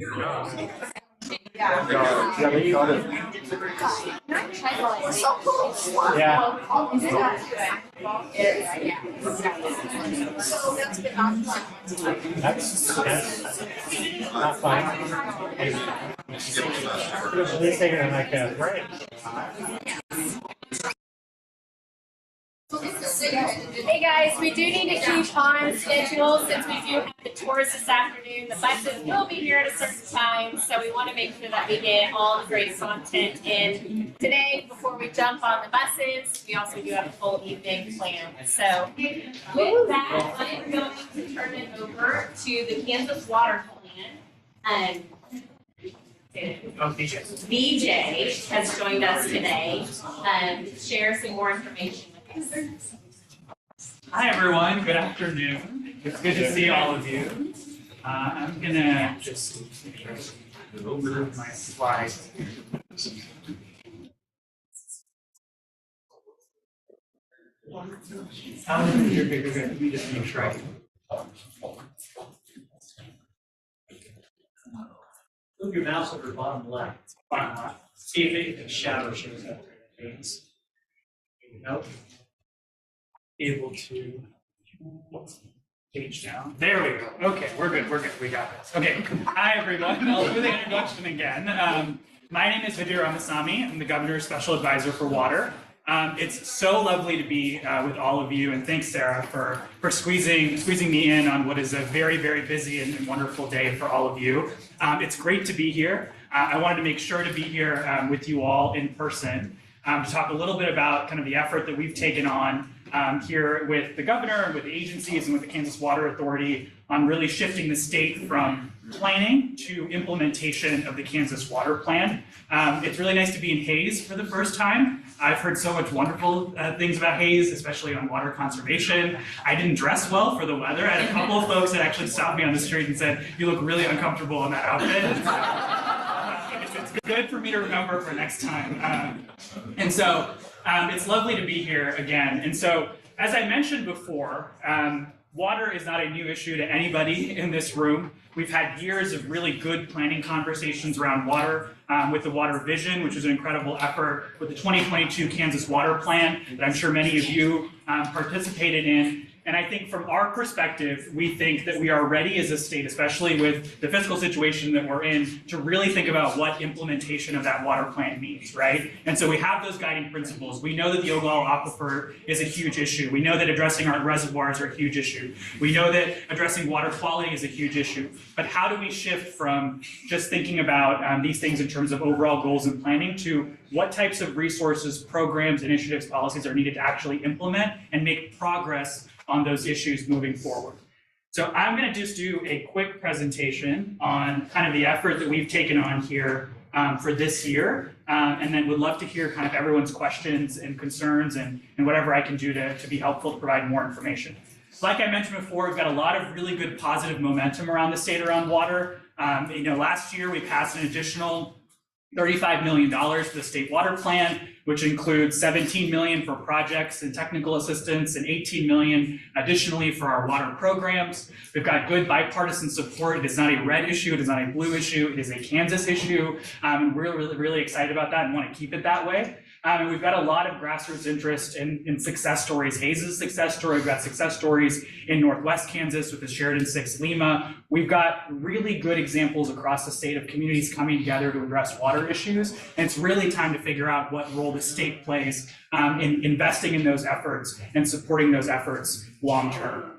Yeah. That's not fine. At least they're gonna like that, right? Hey guys, we do need to keep on schedule since we do have the tours this afternoon. The buses will be here at a certain time, so we want to make sure that we get all the great content in today before we jump on the buses. We also do have a full evening planned. So with that, I'm going to turn it over to the Kansas Water Plan. Vijay has joined us today to share some more information. Hi everyone, good afternoon. It's good to see all of you. I'm gonna just move my slides. Good. Let me just make sure I can. Move your mouse over bottom left. Bottom left. See if the shadow shows up there. Nope. Able to page down. There we go. Okay, we're good. We got this. Okay. Hi everyone. I'll do the introduction again. My name is Vijay Ramasamy. I'm the Governor's Special Advisor for Water. It's so lovely to be with all of you, and thanks, Sarah, for squeezing me in on what is a very, very busy and wonderful day for all of you. It's great to be here. I wanted to make sure to be here with you all in person to talk a little bit about kind of the effort that we've taken on here with the governor and with the agencies and with the Kansas Water Authority on really shifting the state from planning to implementation of the Kansas Water Plan. It's really nice to be in Hays for the first time. I've heard so much wonderful things about Hays, especially on water conservation. I didn't dress well for the weather. I had a couple of folks that actually stopped me on the street and said, "You look really uncomfortable in that outfit." It's good for me to remember for next time. And so it's lovely to be here again. And so, as I mentioned before, water is not a new issue to anybody in this room. We've had years of really good planning conversations around water with the Water Vision, which was an incredible effort, with the 2022 Kansas Water Plan that I'm sure many of you participated in. And I think from our perspective, we think that we are ready as a state, especially with the fiscal situation that we're in, to really think about what implementation of that water plan means, right? And so we have those guiding principles. We know that the Ogallala Aquifer is a huge issue. We know that addressing our reservoirs are a huge issue. We know that addressing water quality is a huge issue. But how do we shift from just thinking about these things in terms of overall goals and planning to what types of resources, programs, initiatives, policies are needed to actually implement and make progress on those issues moving forward. So I'm going to just do a quick presentation on kind of the effort that we've taken on here for this year, and then would love to hear kind of everyone's questions and concerns and whatever I can do to be helpful to provide more information. Like I mentioned before, we've got a lot of really good positive momentum around the state around water. Last year we passed an additional $35 million for the state water plan, which includes $17 million for projects and technical assistance and $18 million additionally for our water programs. We've got good bipartisan support. It is not a red issue. It is not a blue issue. It is a Kansas issue. And we're really excited about that and want to keep it that way. And we've got a lot of grassroots interest in success stories. Hays is a success story. We've got success stories in Northwest Kansas with the Sheridan 6 Lima. We've got really good examples across the state of communities coming together to address water issues. And it's really time to figure out what role the state plays in investing in those efforts and supporting those efforts long term.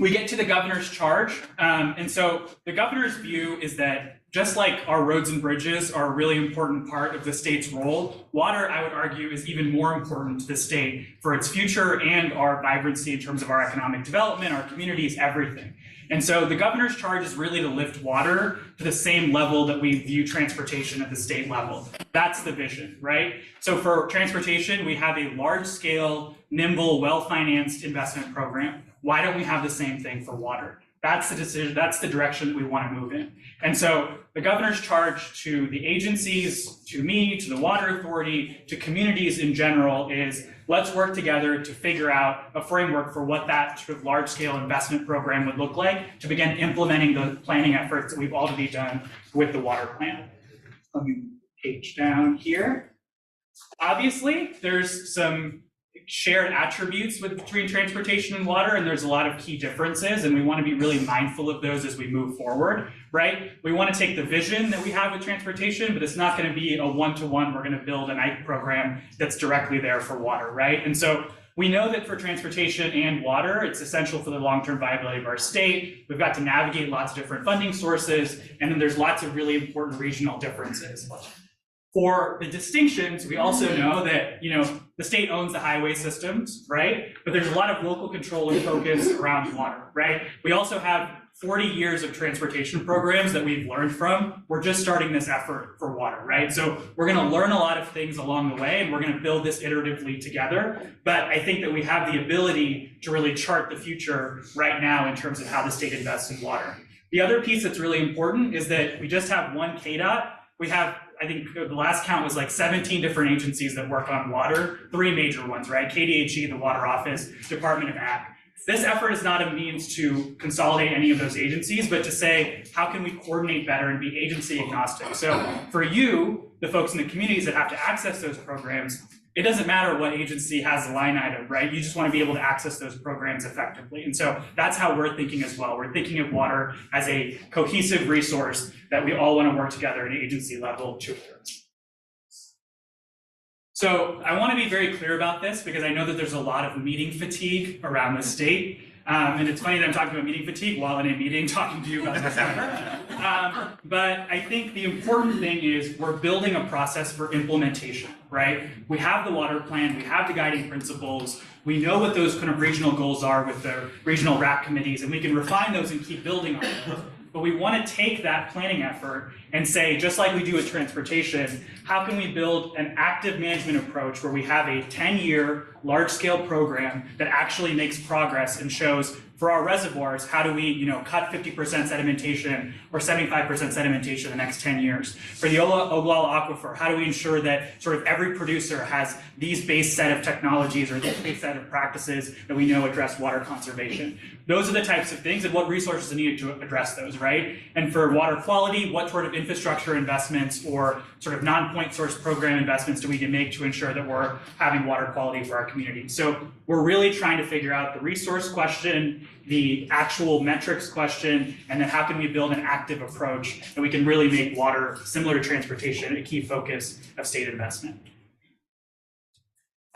We get to the governor's charge. And so the governor's view is that just like our roads and bridges are a really important part of the state's role, water, I would argue, is even more important to the state for its future and our vibrancy in terms of our economic development, our communities, everything. And so the governor's charge is really to lift water to the same level that we view transportation at the state level. That's the vision, right? So for transportation, we have a large-scale, nimble, well-financed investment program. Why don't we have the same thing for water? that's the decision, that's the direction that we want to move in. And so the governor's charge to the agencies, to me, to the Water Authority, to communities in general is let's work together to figure out a framework for what that sort of large-scale investment program would look like to begin implementing the planning efforts that we've already done with the water plan. Let me page down here. Obviously, there's some shared attributes between transportation and water, and there's a lot of key differences, and we want to be really mindful of those as we move forward, right? We want to take the vision that we have with transportation, but it's not going to be a one-to-one, we're going to build an IKE program that's directly there for water, right? And so we know that for transportation and water, it's essential for the long-term viability of our state. We've got to navigate lots of different funding sources, and then there's lots of really important regional differences. For the distinctions, we also know that, the state owns the highway systems, right? But there's a lot of local control and focus around water, right? We also have 40 years of transportation programs that we've learned from. We're just starting this effort for water, right? So we're gonna learn a lot of things along the way, and we're gonna build this iteratively together. But I think that we have the ability to really chart the future right now in terms of how the state invests in water. The other piece that's really important is that we just have one KDOT. We have, I think the last count was like 17 different agencies that work on water, 3 major ones, right? KDHE, the Water Office, Department of Ag. This effort is not a means to consolidate any of those agencies, but to say, how can we coordinate better and be agency agnostic? So for you, the folks in the communities that have to access those programs, it doesn't matter what agency has the line item, right? You just want to be able to access those programs effectively. And so that's how we're thinking as well. We're thinking of water as a cohesive resource that we all want to work together at an agency level to address. So I want to be very clear about this because I know that there's a lot of meeting fatigue around the state. And it's funny that I'm talking about meeting fatigue while in a meeting talking to you about this effort. But I think the important thing is we're building a process for implementation, right? We have the water plan, we have the guiding principles, we know what those kind of regional goals are with the regional RAC committees, and we can refine those and keep building on them. But we want to take that planning effort and say, just like we do with transportation, how can we build an active management approach where we have a 10-year large-scale program that actually makes progress and shows for our reservoirs, how do we cut 50% sedimentation or 75% sedimentation in the next 10 years? For the Ogallala Aquifer, how do we ensure that sort of every producer has these base set of technologies or this base set of practices that we know address water conservation? Those are the types of things and what resources are needed to address those, right? And for water quality, what sort of infrastructure investments or sort of non-point source program investments do we need to make to ensure that we're having water quality for our community? So we're really trying to figure out the resource question, the actual metrics question, and then how can we build an active approach that we can really make water, similar to transportation, a key focus of state investment.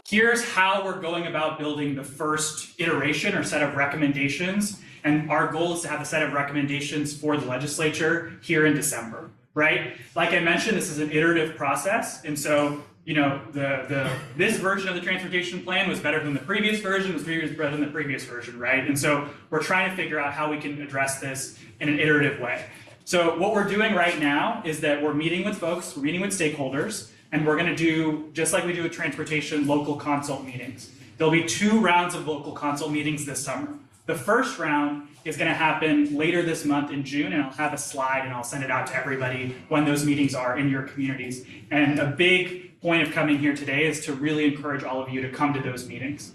Here's how we're going about building the first iteration or set of recommendations. And our goal is to have a set of recommendations for the legislature here in December, right? Like I mentioned, this is an iterative process. And so, this version of the transportation plan was better than the previous version, was better than the previous version, right? And so we're trying to figure out how we can address this in an iterative way. So what we're doing right now is that we're meeting with folks, we're meeting with stakeholders, and we're gonna do, just like we do with transportation, local consult meetings. There'll be 2 rounds of local consult meetings this summer. The first round is going to happen later this month in June, and I'll have a slide and I'll send it out to everybody when those meetings are in your communities. And a big point of coming here today is to really encourage all of you to come to those meetings.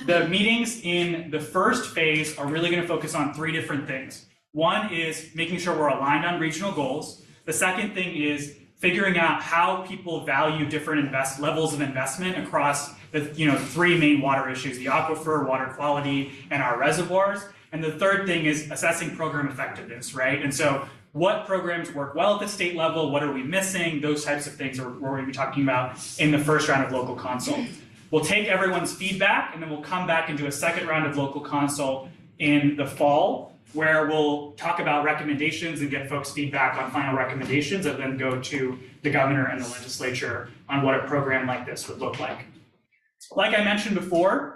The meetings in the first phase are really going to focus on 3 different things. One is making sure we're aligned on regional goals. The second thing is figuring out how people value different levels of investment across the 3 main water issues, the aquifer, water quality, and our reservoirs. And the third thing is assessing program effectiveness, right? And so what programs work well at the state level, what are we missing, those types of things are what we're going to be talking about in the first round of local consult. We'll take everyone's feedback and then we'll come back and do a second round of local consult in the fall, where we'll talk about recommendations and get folks' feedback on final recommendations and then go to the governor and the legislature on what a program like this would look like. Like I mentioned before,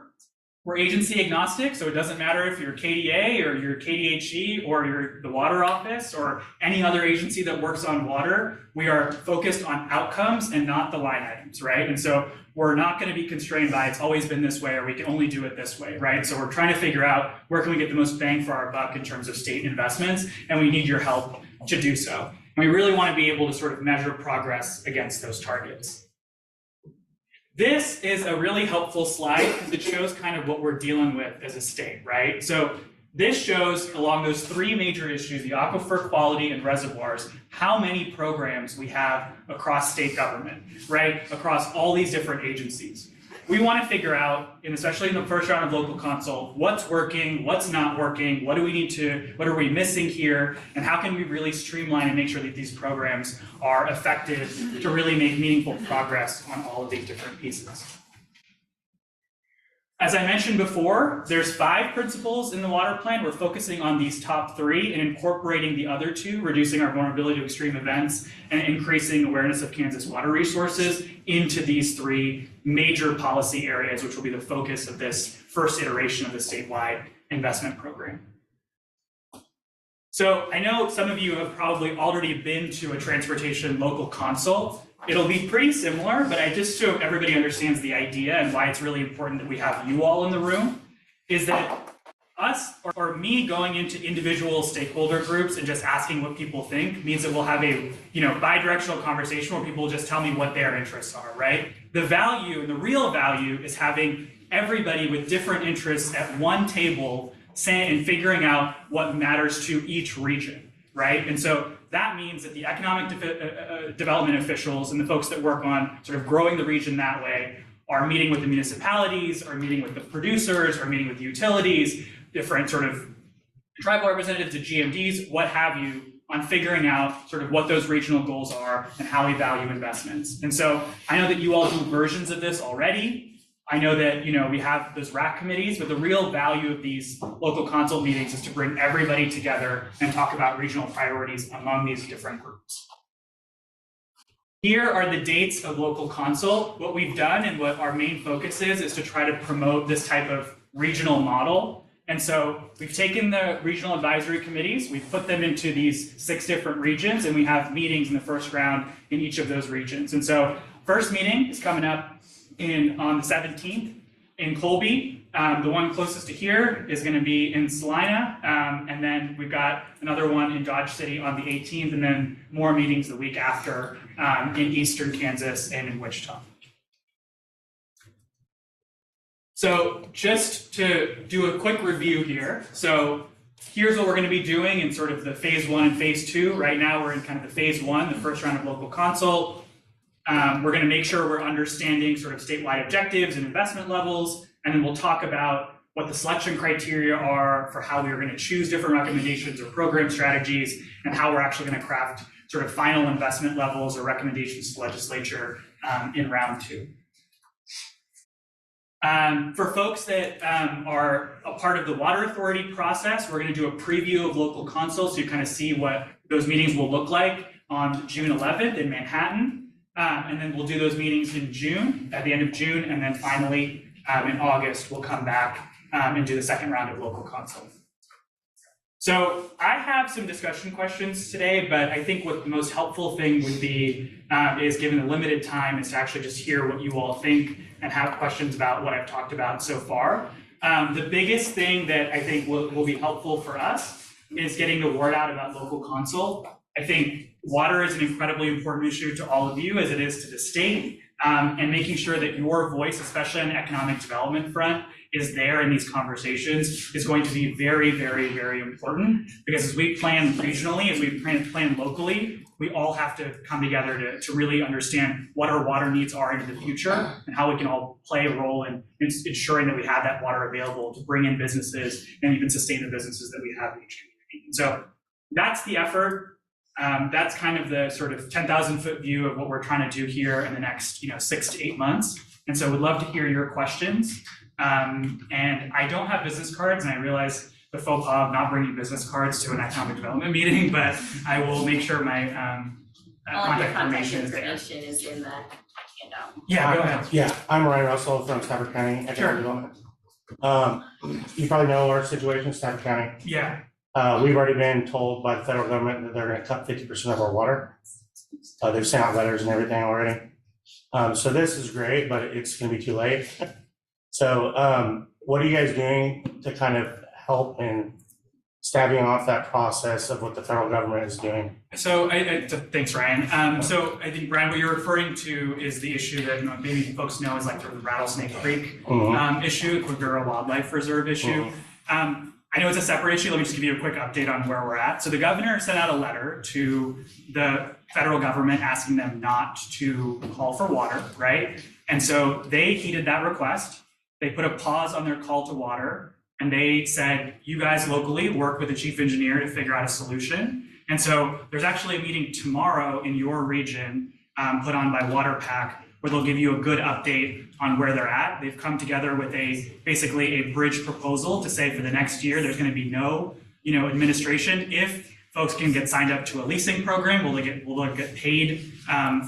we're agency agnostic, so it doesn't matter if you're KDA or you're KDHE or you're the Water Office or any other agency that works on water. We are focused on outcomes and not the line items, right? And so we're not going to be constrained by it's always been this way or we can only do it this way, right? So we're trying to figure out where can we get the most bang for our buck in terms of state investments, and we need your help to do so. And we really want to be able to sort of measure progress against those targets. This is a really helpful slide because it shows kind of what we're dealing with as a state, right? So this shows along those three major issues, the aquifer quality and reservoirs, how many programs we have across state government, right? Across all these different agencies. We want to figure out, and especially in the first round of local consult, what's working, what's not working, what are we missing here, and how can we really streamline and make sure that these programs are effective to really make meaningful progress on all of these different pieces. As I mentioned before, there's 5 principles in the water plan. We're focusing on these top 3 and incorporating the other 2, reducing our vulnerability to extreme events and increasing awareness of Kansas water resources into these 3 major policy areas, which will be the focus of this first iteration of the statewide investment program. So I know some of you have probably already been to a transportation local consult. It'll be pretty similar, but just so everybody understands the idea and why it's really important that we have you all in the room, is that us or me going into individual stakeholder groups and just asking what people think means that we'll have a bi-directional conversation where people will just tell me what their interests are, right? The value and the real value is having everybody with different interests at one table saying and figuring out what matters to each region, right? And so that means that the economic development officials and the folks that work on sort of growing the region that way are meeting with the municipalities, are meeting with the producers, are meeting with the utilities, different sort of tribal representatives, the GMDs, what have you, on figuring out sort of what those regional goals are and how we value investments. And so I know that you all do versions of this already. I know that we have those RAC committees, but the real value of these local consult meetings is to bring everybody together and talk about regional priorities among these different groups. Here are the dates of local consult. What we've done and what our main focus is to try to promote this type of regional model. And so we've taken the regional advisory committees, we've put them into these 6 different regions, and we have meetings in the first round in each of those regions. And so first meeting is coming up on the 17th in Colby. The one closest to here is going to be in Salina, and then we've got another one in Dodge City on the 18th, and then more meetings the week after in Eastern Kansas and in Wichita. So just to do a quick review here. So here's what we're going to be doing in sort of the phase 1 and phase 2. Right now we're in kind of the phase 1, the first round of local consult. We're going to make sure we're understanding sort of statewide objectives and investment levels, and then we'll talk about what the selection criteria are for how we are going to choose different recommendations or program strategies, and how we're actually going to craft sort of final investment levels or recommendations to legislature in round 2. For folks that are a part of the Water Authority process, we're going to do a preview of local consults so you kind of see what those meetings will look like on June 11th in Manhattan. And then we'll do those meetings in June, at the end of June, and then finally in August, we'll come back and do the second round of local consult. So I have some discussion questions today, but I think what the most helpful thing would be is, given the limited time, is to actually just hear what you all think and have questions about what I've talked about so far. The biggest thing that I think will be helpful for us is getting the word out about local consult. I think water is an incredibly important issue to all of you, as it is to the state, and making sure that your voice, especially on the economic development front, is there in these conversations is going to be very, very, very important. Because as we plan regionally, as we plan locally, we all have to come together to really understand what our water needs are into the future and how we can all play a role in ensuring that we have that water available to bring in businesses and even sustain the businesses that we have in each community. And so that's the effort. That's kind of the sort of 10,000-foot view of what we're trying to do here in the next 6 to 8 months. And so we'd love to hear your questions. And I don't have business cards, and I realize the faux pas of not bringing business cards to an economic development meeting, but I will make sure my contact information is there. Is in the handout. Yeah, go ahead. Yeah, I'm Ryan Russell from Stafford County Economic Development. You probably know our situation in Stafford County. Yeah. We've already been told by the federal government that they're going to cut 50% of our water. They've sent out letters and everything already. So this is great, but it's gonna be too late. So, what are you guys doing to kind of help in stabbing off that process of what the federal government is doing? So thanks, Ryan. So I think, Brian, what you're referring to is the issue that maybe folks know is like the Rattlesnake Creek issue, the Quivira Wildlife Reserve issue. I know it's a separate issue. Let me just give you a quick update on where we're at. So the governor sent out a letter to the federal government asking them not to call for water, right? And so they heeded that request. They put a pause on their call to water, and they said, you guys locally work with the chief engineer to figure out a solution. And so there's actually a meeting tomorrow in your region put on by WaterPack, where they'll give you a good update on where they're at. They've come together with basically a bridge proposal to say for the next year, there's gonna be no administration. If folks can get signed up to a leasing program, will they get paid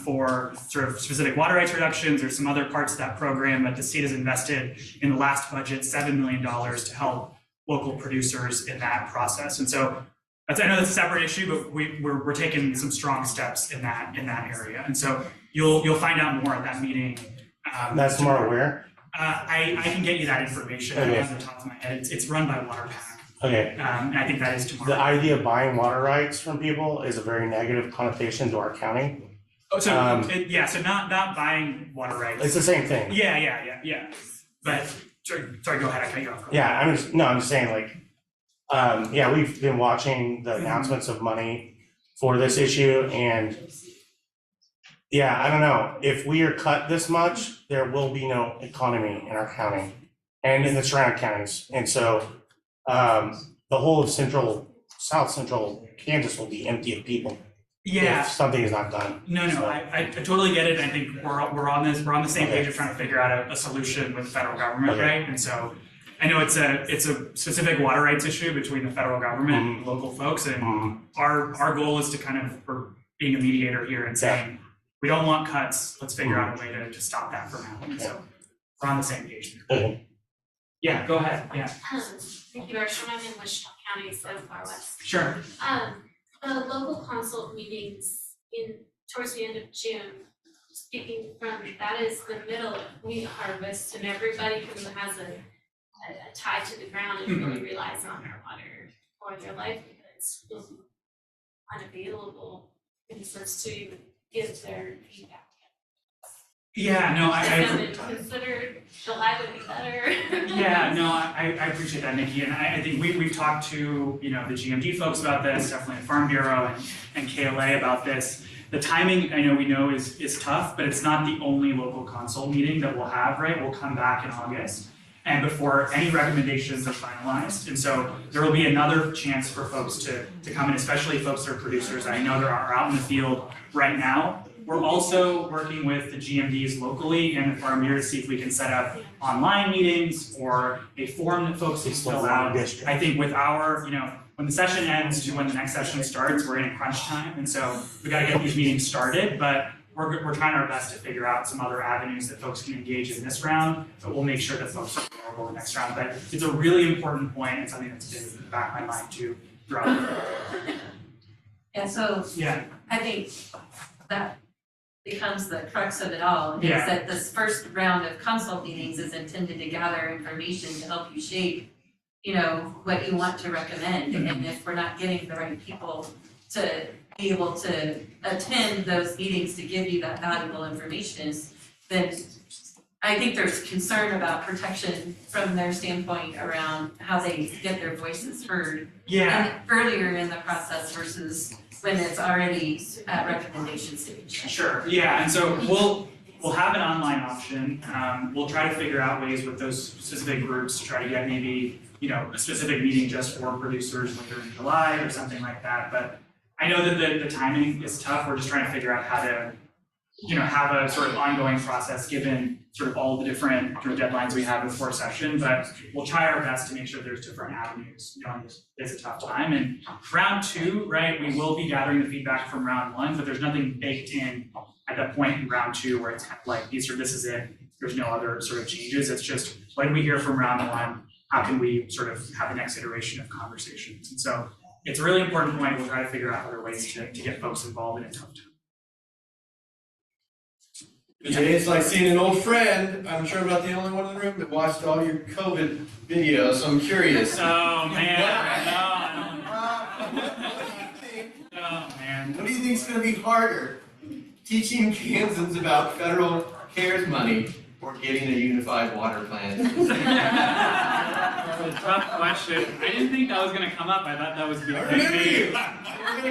for sort of specific water rights reductions or some other parts of that program. But the state has invested in the last budget $7 million to help local producers in that process. And so I know that's a separate issue, but we're taking some strong steps in that area. And so you'll find out more at that meeting. That's tomorrow where? I can get you that information off the top of my head. It's run by WaterPack. Okay. And I think that is tomorrow. The idea of buying water rights from people is a very negative connotation to our county. Oh, so so not buying water rights. It's the same thing. Yeah. But sorry, go ahead. I cut you off. Yeah, I'm just saying, like, we've been watching the announcements of money for this issue, and yeah, I don't know. If we are cut this much, there will be no economy in our county and in the surrounding counties. And so the whole of South Central Kansas will be empty of people. Yeah. If something is not done. No, So, I totally get it. I think we're on the same page of trying to figure out a solution with the federal government, right? And so I know it's a specific water rights issue between the federal government and local folks, and our goal is to kind of, we're being a mediator here and saying, we don't want cuts, let's figure out a way to stop that from happening. So we're on the same page there. Okay. Yeah, go ahead, yeah. Thank you, Rachel. I'm in Wichita County, so far west. Sure. The local consult meetings towards the end of June, speaking from, that is the middle of wheat harvest, and everybody who has a tie to the ground and really relies on their water for their livelihoods will be unavailable in a sense to even give their feedback. Yeah, no, I considered July would be better. Yeah, no, I appreciate that, Nikki, and I think we've talked to the GMD folks about this, definitely the Farm Bureau and KLA about this. The timing, I know we know is tough, but it's not the only local consult meeting that we'll have, right? We'll come back in August, and before any recommendations are finalized, and so there will be another chance for folks to come in, especially folks that are producers. I know they are out in the field right now. We're also working with the GMDs locally and the Farm Bureau to see if we can set up online meetings or a form that folks can fill out. I think with our, when the session ends to when the next session starts, we're in a crunch time, and so we got to get these meetings started. But we're trying our best to figure out some other avenues that folks can engage in this round. But we'll make sure that folks are available the next round. But it's a really important point and something that's been in the back of my mind too throughout. Yeah, so I think that becomes the crux of it all, is that this first round of consult meetings is intended to gather information to help you shape, what you want to recommend. And if we're not getting the right people to be able to attend those meetings to give you that valuable information, then I think there's concern about protection from their standpoint around how they get their voices heard. And earlier in the process versus when it's already at recommendation stage. Sure, and so we'll have an online option. We'll try to figure out ways with those specific groups to try to get maybe, a specific meeting just for producers later in July or something like that. But I know that the timing is tough. We're just trying to figure out how to, have a sort of ongoing process given sort of all the different deadlines we have before session. But we'll try our best to make sure there's different avenues. It's a tough time. And round two, right, we will be gathering the feedback from round one, but there's nothing baked in at that point in round two where it's kind of like this is it. There's no other sort of changes. It's just when we hear from round one, how can we sort of have the next iteration of conversations? And so it's a really important point. We'll try to figure out other ways to get folks involved in a tough time. Vijay, it's like seeing an old friend. I'm sure I'm not the only one in the room that watched all your COVID videos, so I'm curious. Oh man, What do you think is going to be harder? Teaching Kansans about federal CARES money or getting a unified water plan? That's a tough question. I didn't think that was going to come up. I thought that was going to be me.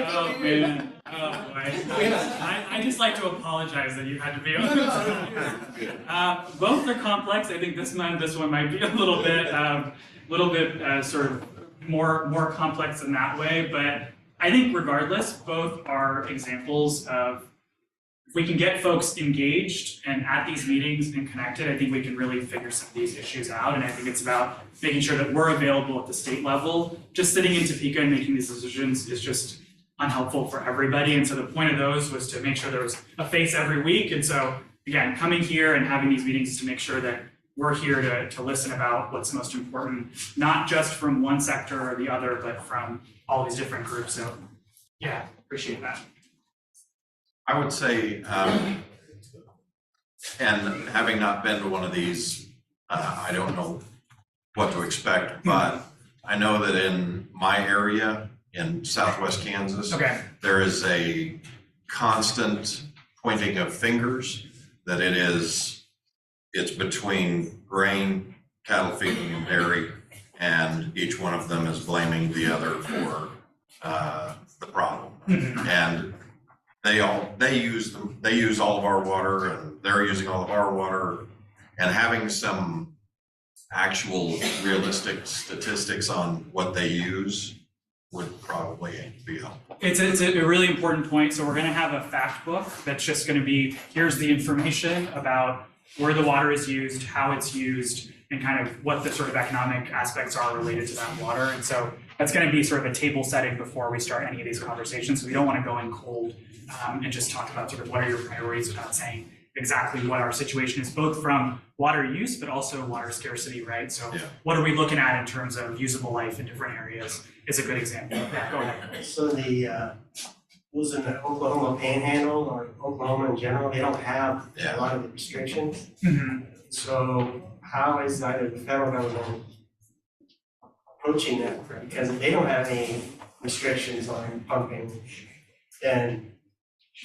Oh man. Oh boy. I just like to apologize that you had to be on this. Both are complex. I think this one might be a little bit sort of more complex in that way. But I think regardless, both are examples of if we can get folks engaged and at these meetings and connected, I think we can really figure some of these issues out. And I think it's about making sure that we're available at the state level. Just sitting in Topeka and making these decisions is just unhelpful for everybody. And so the point of those was to make sure there was a face every week. And so again, coming here and having these meetings is to make sure that we're here to listen about what's most important, not just from one sector or the other, but from all these different groups. So yeah, appreciate that. I would say, and having not been to one of these, I don't know what to expect, but I know that in my area in Southwest Kansas, there is a constant pointing of fingers that it's between grain, cattle feeding, and dairy, and each one of them is blaming the other for the problem. And they use all of our water, and they're using all of our water, and having some actual realistic statistics on what they use would probably be helpful. It's a really important point. So we're going to have a fact book that's just going to be, here's the information about where the water is used, how it's used, and kind of what the sort of economic aspects are related to that water. And so that's going to be sort of a table setting before we start any of these conversations. So we don't want to go in cold and just talk about sort of what are your priorities without saying exactly what our situation is, both from water use, but also water scarcity, right? So what are we looking at in terms of usable life in different areas is a good example. Yeah, go ahead. So was in the Oklahoma Panhandle or Oklahoma in general, they don't have a lot of the restrictions. So how is either the federal government approaching that? Because if they don't have any restrictions on pumping, then,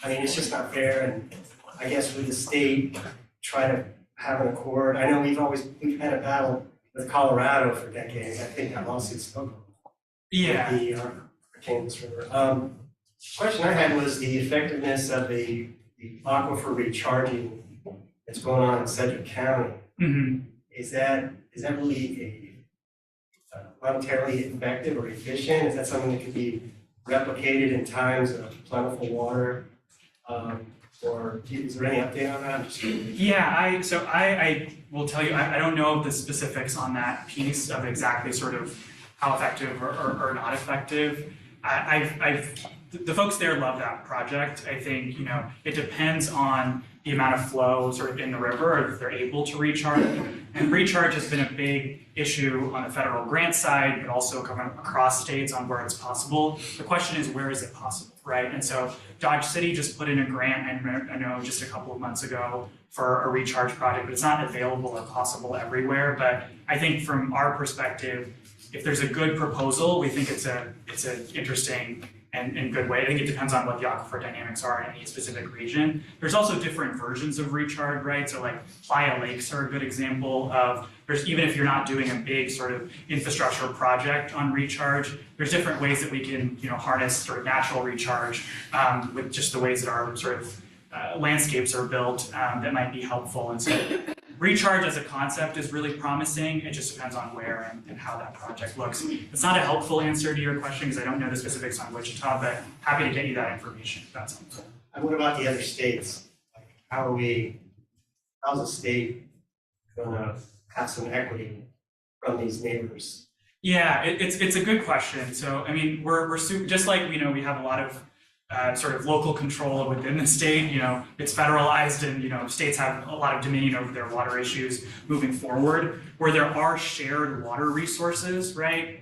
I mean, it's just not fair. And I guess with the state try to have an accord. I know we've had a battle with Colorado for decades. I think that lawsuit's spoken. The Kansas River. Question I had was the effectiveness of the aquifer recharging that's going on in Sedgwick County. Is that really monetarily effective or efficient? Is that something that could be replicated in times of plentiful water? Or is there any update on that? I will tell you, I don't know the specifics on that piece of exactly sort of how effective or not effective. The folks there love that project. I think, it depends on the amount of flow sort of in the river, or if they're able to recharge. And recharge has been a big issue on the federal grant side, but also coming across states on where it's possible. The question is, where is it possible, right? And so Dodge City just put in a grant, I know just a couple of months ago, for a recharge project, but it's not available or possible everywhere. But I think from our perspective, if there's a good proposal, we think it's an interesting and good way. I think it depends on what the aquifer dynamics are in any specific region. There's also different versions of recharge, right? So like Playa Lakes are a good example of, even if you're not doing a big sort of infrastructure project on recharge, there's different ways that we can harness sort of natural recharge with just the ways that our sort of landscapes are built that might be helpful. And so recharge as a concept is really promising. It just depends on where and how that project looks. It's not a helpful answer to your question because I don't know the specifics on Wichita, but happy to get you that information if that's helpful. And what about the other states? Like, how's the state gonna have some equity from these neighbors? Yeah, it's a good question. So I mean, we're just like we have a lot of sort of local control within the state. It's federalized, and states have a lot of dominion over their water issues moving forward. Where there are shared water resources, right?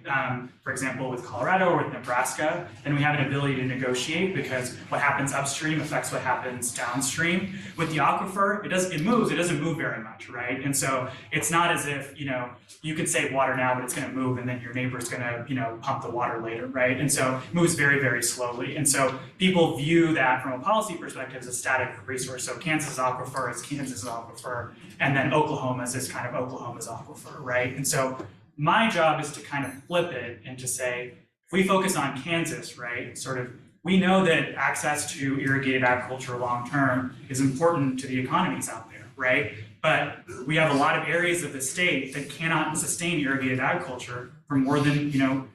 For example, with Colorado or with Nebraska, then we have an ability to negotiate because what happens upstream affects what happens downstream. With the aquifer, it moves. It doesn't move very much, right? And so it's not as if you could save water now, but it's going to move, and then your neighbor's going to pump the water later, right? And so it moves very, very slowly. And so people view that from a policy perspective as a static resource. So Kansas aquifer is Kansas aquifer, and then Oklahoma's is kind of Oklahoma's aquifer, right? And so my job is to kind of flip it and to say, if we focus on Kansas, right, we know that access to irrigated agriculture long-term is important to the economies out there, right? But we have a lot of areas of the state that cannot sustain irrigated agriculture for more than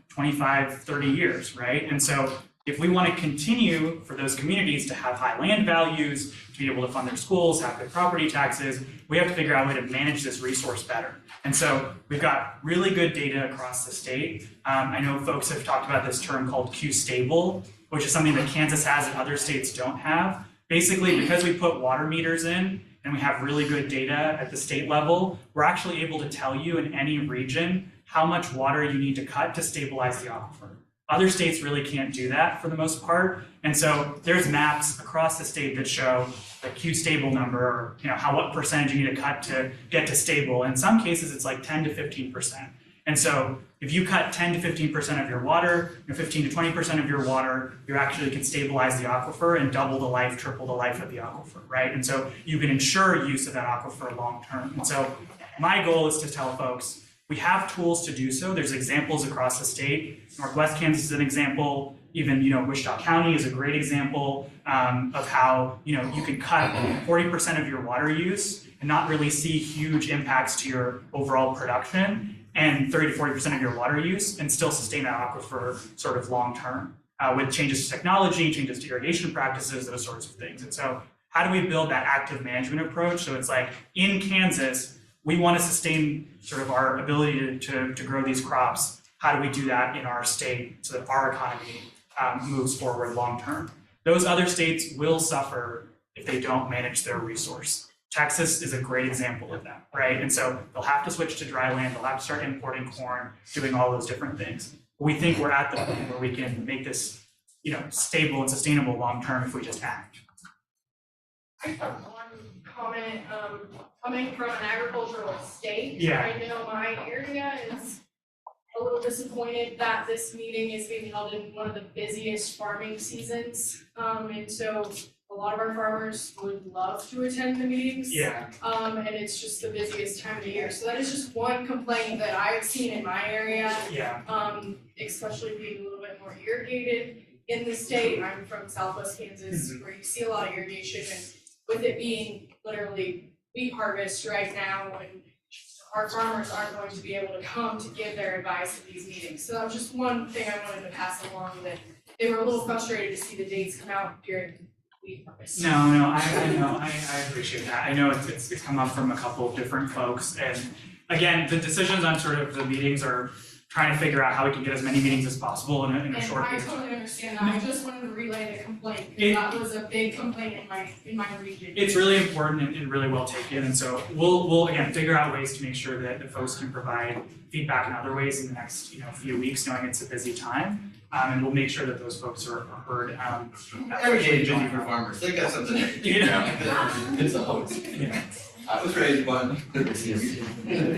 25, 30 years, right? And so if we want to continue for those communities to have high land values, to be able to fund their schools, have good property taxes, we have to figure out a way to manage this resource better. And so we've got really good data across the state. I know folks have talked about this term called Q-stable, which is something that Kansas has and other states don't have. Basically, because we put water meters in and we have really good data at the state level, we're actually able to tell you in any region how much water you need to cut to stabilize the aquifer. Other states really can't do that for the most part. And so there's maps across the state that show the Q-stable number, or what percentage you need to cut to get to stable. In some cases, it's like 10 to 15%. And so if you cut 10 to 15% of your water, 15 to 20% of your water, you actually can stabilize the aquifer and double the life, triple the life of the aquifer, right? And so you can ensure use of that aquifer long-term. And so my goal is to tell folks, we have tools to do so. There's examples across the state. Northwest Kansas is an example. Even Wichita County is a great example of how you can cut 40% of your water use and not really see huge impacts to your overall production, and 30 to 40% of your water use, and still sustain that aquifer sort of long term with changes to technology, changes to irrigation practices, those sorts of things. And so, how do we build that active management approach? So it's like in Kansas, we want to sustain sort of our ability to grow these crops. How do we do that in our state so that our economy moves forward long term? Those other states will suffer if they don't manage their resource. Texas is a great example of that, right? And so they'll have to switch to dry land, they'll have to start importing corn, doing all those different things. But we think we're at the point where we can make this stable and sustainable long term if we just act. I have one comment. Coming from an agricultural state, Yeah. I know my area is a little disappointed that this meeting is being held in one of the busiest farming seasons. And so a lot of our farmers would love to attend the meetings. Yeah. And it's just the busiest time of the year. So that is just one complaint that I've seen in my area. Yeah. Especially being a little bit more irrigated in the state. I'm from Southwest Kansas, where you see a lot of irrigation, and with it being literally wheat harvest right now, when our farmers aren't going to be able to come to give their advice at these meetings. So that was just one thing I wanted to pass along, that they were a little frustrated to see the dates come out during wheat harvest. No, I know, I appreciate that. I know it's come up from a couple of different folks, and again, the decisions on sort of the meetings are trying to figure out how we can get as many meetings as possible in a short period. And I totally understand that. I just wanted to relay the complaint, because that was a big complaint in my region. It's really important and really well taken, and so we'll again figure out ways to make sure that the folks can provide feedback in other ways in the next few weeks, knowing it's a busy time, and we'll make sure that those folks are heard. Every day is busy for farmers. They got something to do. Yeah. It's a hoax. Yeah. I was raised one.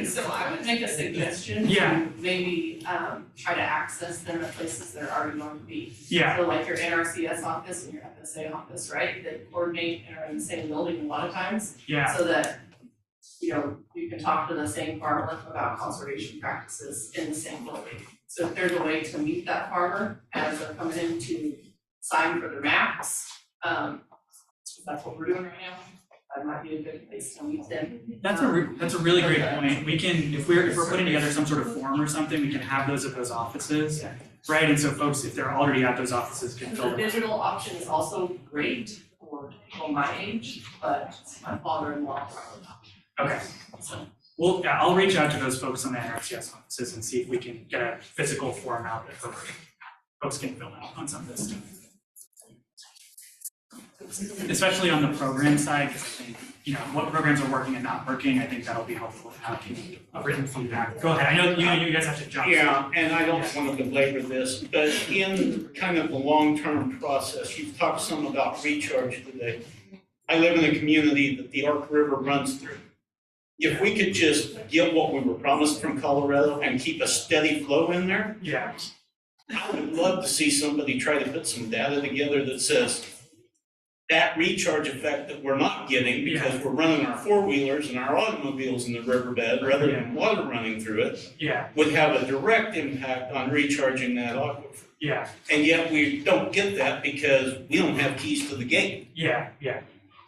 So I would make a suggestion Yeah. to maybe try to access them at places they're already going to be. Yeah. So like your NRCS office and your FSA office, right? They coordinate and are in the same building a lot of times. Yeah. So that, you can talk to the same farmer about conservation practices in the same building. So if there's a way to meet that farmer as they're coming in to sign for their maps, that's what we're doing right now. That might be a good place to meet them. That's a really great point. We can, if we're putting together some sort of form or something, we can have those at those offices, right? And so folks, if they're already at those offices, can fill The them. digital option is also great for people my age, but my father-in-law probably not. Okay. So I'll reach out to those folks on the NRCS offices and see if we can get a physical form out that folks can fill out on some of this stuff. especially on the program side, because I think, what programs are working and not working, I think that'll be helpful to have written feedback. Go ahead, I know you guys have to jump. Yeah, and I don't want to belabor this, but in kind of the long-term process, you've talked some about recharge today. I live in a community that the Ark River runs through. If we could just get what we were promised from Colorado and keep a steady flow in there, yeah, I would love to see somebody try to put some data together that says that recharge effect that we're not getting because we're running our four-wheelers and our automobiles in the riverbed rather than water running through it, would have a direct impact on recharging that aquifer. Yeah. And yet we don't get that because we don't have keys to the gate. Yeah.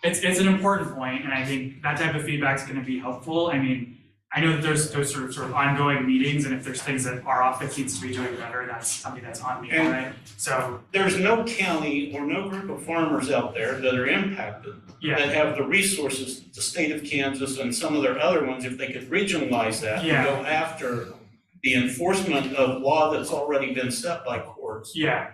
It's an important point, and I think that type of feedback is going to be helpful. I mean, I know that there's those sort of ongoing meetings, and if there's things that our office needs to be doing better, that's something that's on me, right? So there's no county or no group of farmers out there that are impacted that have the resources, the state of Kansas and some of their other ones, if they could regionalize that and go after the enforcement of law that's already been set by courts. Yeah.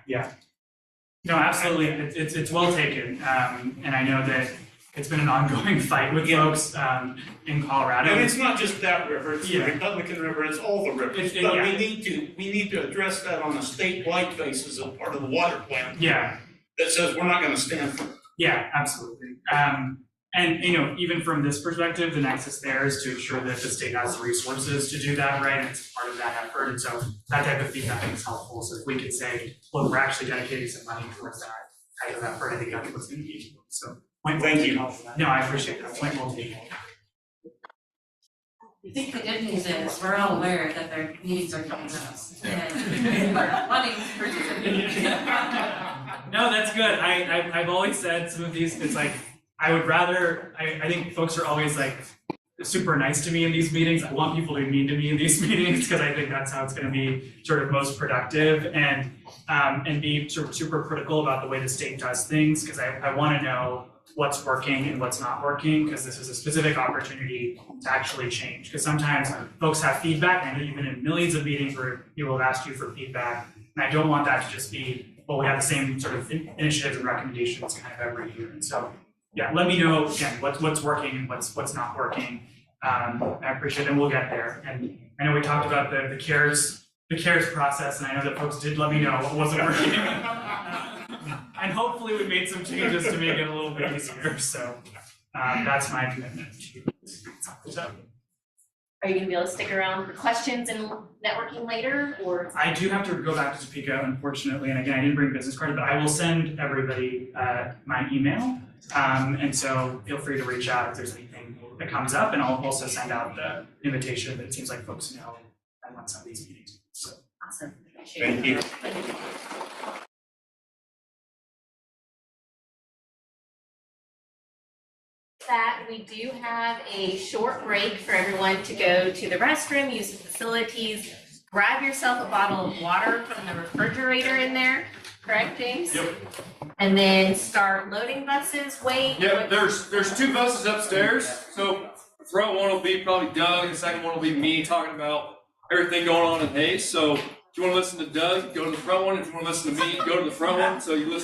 No, absolutely. It's well taken, and I know that it's been an ongoing fight with folks in Colorado. And it's not just that river; it's the Republican River. It's all the rivers. But we need to address that on a statewide basis as part of the water plan. Yeah. That says we're not going to stand for it. Yeah, absolutely. And even from this perspective, the nexus there is to ensure that the state has the resources to do that, right? And it's part of that effort. And so that type of feedback is helpful. So if we could say, look, we're actually dedicating some money towards that type of effort, I think that's what's going to be. So thank you. No, I appreciate that. Point well taken. I think the good news is we're all aware that their meetings are coming up and are wanting to participate. No, that's good. I've always said some of these, it's like, I would rather, I think folks are always like super nice to me in these meetings. I want people to be mean to me in these meetings because I think that's how it's going to be sort of most productive and be sort of super critical about the way the state does things because I want to know what's working and what's not working because this is a specific opportunity to actually change. Because sometimes folks have feedback, and I know you've been in millions of meetings where people have asked you for feedback, and I don't want that to just be, well, we have the same sort of initiatives and recommendations kind of every year. And so, yeah, let me know again what's working and what's not working. I appreciate it, and we'll get there. And I know we talked about the CARES process, and I know that folks did let me know what wasn't working. And hopefully we made some changes to make it a little bit easier. So that's my commitment to so. Are you gonna be able to stick around for questions and networking later, or? I do have to go back to Topeka, unfortunately, and again, I didn't bring a business card, but I will send everybody my email. And so feel free to reach out if there's anything that comes up, and I'll also send out the invitation that it seems like folks know I want some of these meetings. So awesome. Thank you. That we do have a short break for everyone to go to the restroom, use the facilities, grab yourself a bottle of water from the refrigerator in there, correct, James? Yep. And then start loading buses, wait. Yep, there's two buses upstairs, so the front one will be probably Doug, and the second one will be me talking about everything going on in Hayes. So if you want to listen to Doug, go to the front one. If you want to listen to me, go to the front one. So you listen